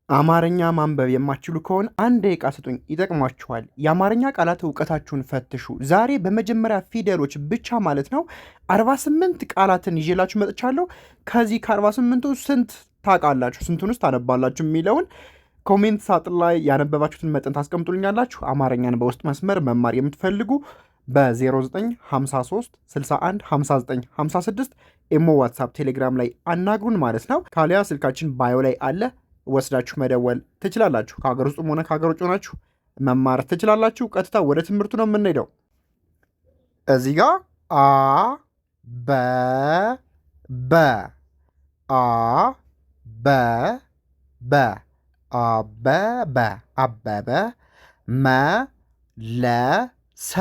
አማርኛ ማንበብ የማትችሉ ከሆነ አንድ ደቂቃ ስጡኝ፣ ይጠቅሟችኋል። የአማርኛ ቃላት እውቀታችሁን ፈትሹ። ዛሬ በመጀመሪያ ፊደሎች ብቻ ማለት ነው 48 ቃላትን ይዤላችሁ መጥቻለሁ። ከዚህ ከ48ቱ ስንት ታውቃላችሁ፣ ስንቱንስ ታነባላችሁ የሚለውን ኮሜንት ሳጥን ላይ ያነበባችሁትን መጠን ታስቀምጡልኛላችሁ። አማርኛን በውስጥ መስመር መማር የምትፈልጉ በ0953 61 59 56 ኢሞ፣ ዋትሳፕ፣ ቴሌግራም ላይ አናግሩን ማለት ነው። ካሊያ ስልካችን ባዮ ላይ አለ፣ ወስዳችሁ መደወል ትችላላችሁ። ከሀገር ውስጥም ሆነ ከሀገር ውጭ ሆናችሁ መማር ትችላላችሁ። ቀጥታ ወደ ትምህርቱ ነው የምንሄደው። እዚህ ጋ አ በ በ አ በ በ አበበ አበበ መለሰ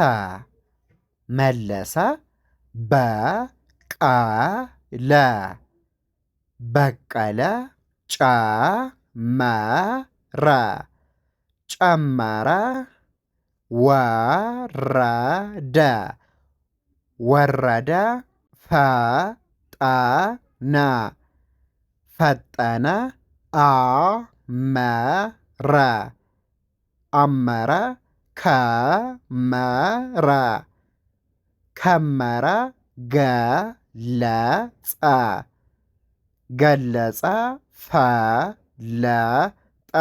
መለሰ በቀለ በቀለ ጨመረ ጨመረ ወረደ ወረደ ፈጠነ ፈጠነ አመረ አመረ ከመረ ከመረ ገለጸ ገለጸ ፈለጠ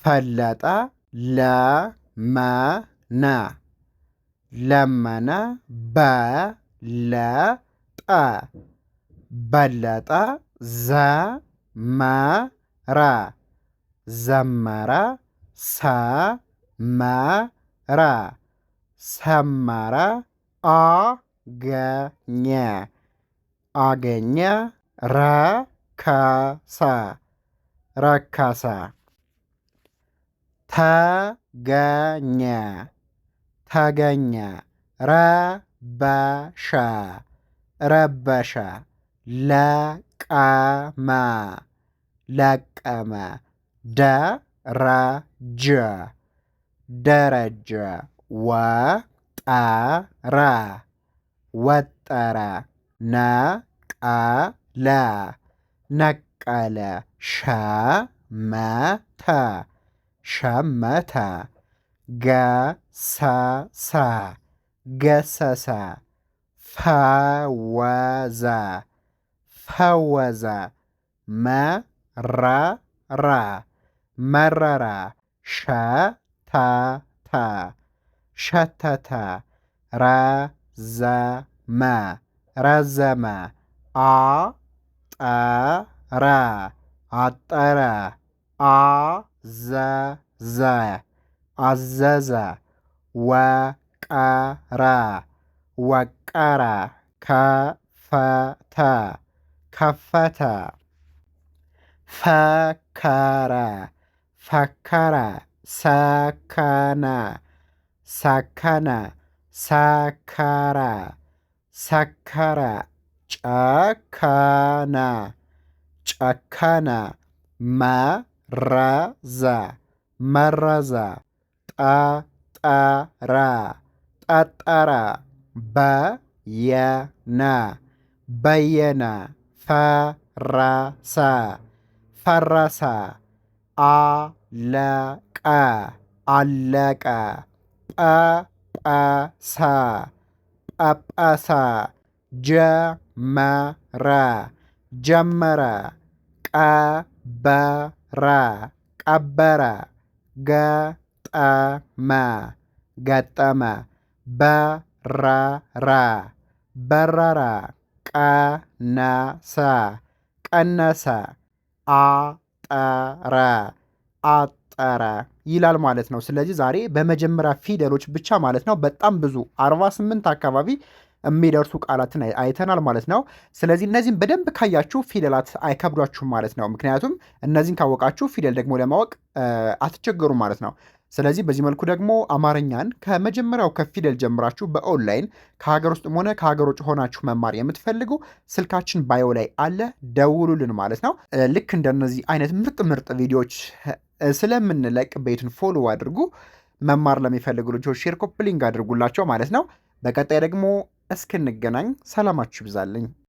ፈለጠ ለመነ ለመነ በለጠ በለጠ ዘመረ ዘመረ ሰመረ ሰመረ አገኘ አገኘ ረከሰ ረከሰ ተገኘ ተገኘ ረበሸ ረበሸ ለቀመ ለቀመ ደረጀ ደረጀ ወጠረ ወጠረ ነቀለ ነቀለ ሸመተ ሸመተ ገሰሰ ገሰሰ ፈወዘ ፈወዘ መረረ መረረ ሸተተ ሸተተ ረዘመ ረዘመ አጠረ አጠረ አዘዘ አዘዘ ወቀረ ወቀረ ከፈተ ከፈተ ፈከረ ፈከረ ሰከነ ሰከነ ሰከረ ሰከረ ጨከነ ጨከነ መረዘ መረዘ ጠጠረ ጠጠረ በየነ በየነ ፈረሰ ፈረሰ አለቀ አለቀ ጰጰሰ ጰጰሰ ጀመረ ጀመረ ቀበረ ቀበረ ገጠመ ገጠመ በረረ በረረ ቀነሰ ቀነሰ አጠረ አጠረ ይላል ማለት ነው። ስለዚህ ዛሬ በመጀመሪያ ፊደሎች ብቻ ማለት ነው በጣም ብዙ 48 አካባቢ የሚደርሱ ቃላትን አይተናል ማለት ነው። ስለዚህ እነዚህን በደንብ ካያችሁ ፊደላት አይከብዷችሁም ማለት ነው። ምክንያቱም እነዚህን ካወቃችሁ ፊደል ደግሞ ለማወቅ አትቸገሩም ማለት ነው። ስለዚህ በዚህ መልኩ ደግሞ አማርኛን ከመጀመሪያው ከፊደል ጀምራችሁ በኦንላይን ከሀገር ውስጥም ሆነ ከሀገር ውጭ ሆናችሁ መማር የምትፈልጉ ስልካችን ባዮ ላይ አለ፣ ደውሉልን ማለት ነው። ልክ እንደነዚህ አይነት ምርጥ ምርጥ ቪዲዮዎች ስለምንለቅ ቤቱን ፎሎ አድርጉ። መማር ለሚፈልጉ ልጆች ሼር፣ ኮፕሊንግ አድርጉላቸው ማለት ነው። በቀጣይ ደግሞ እስክንገናኝ ሰላማችሁ ይብዛልኝ።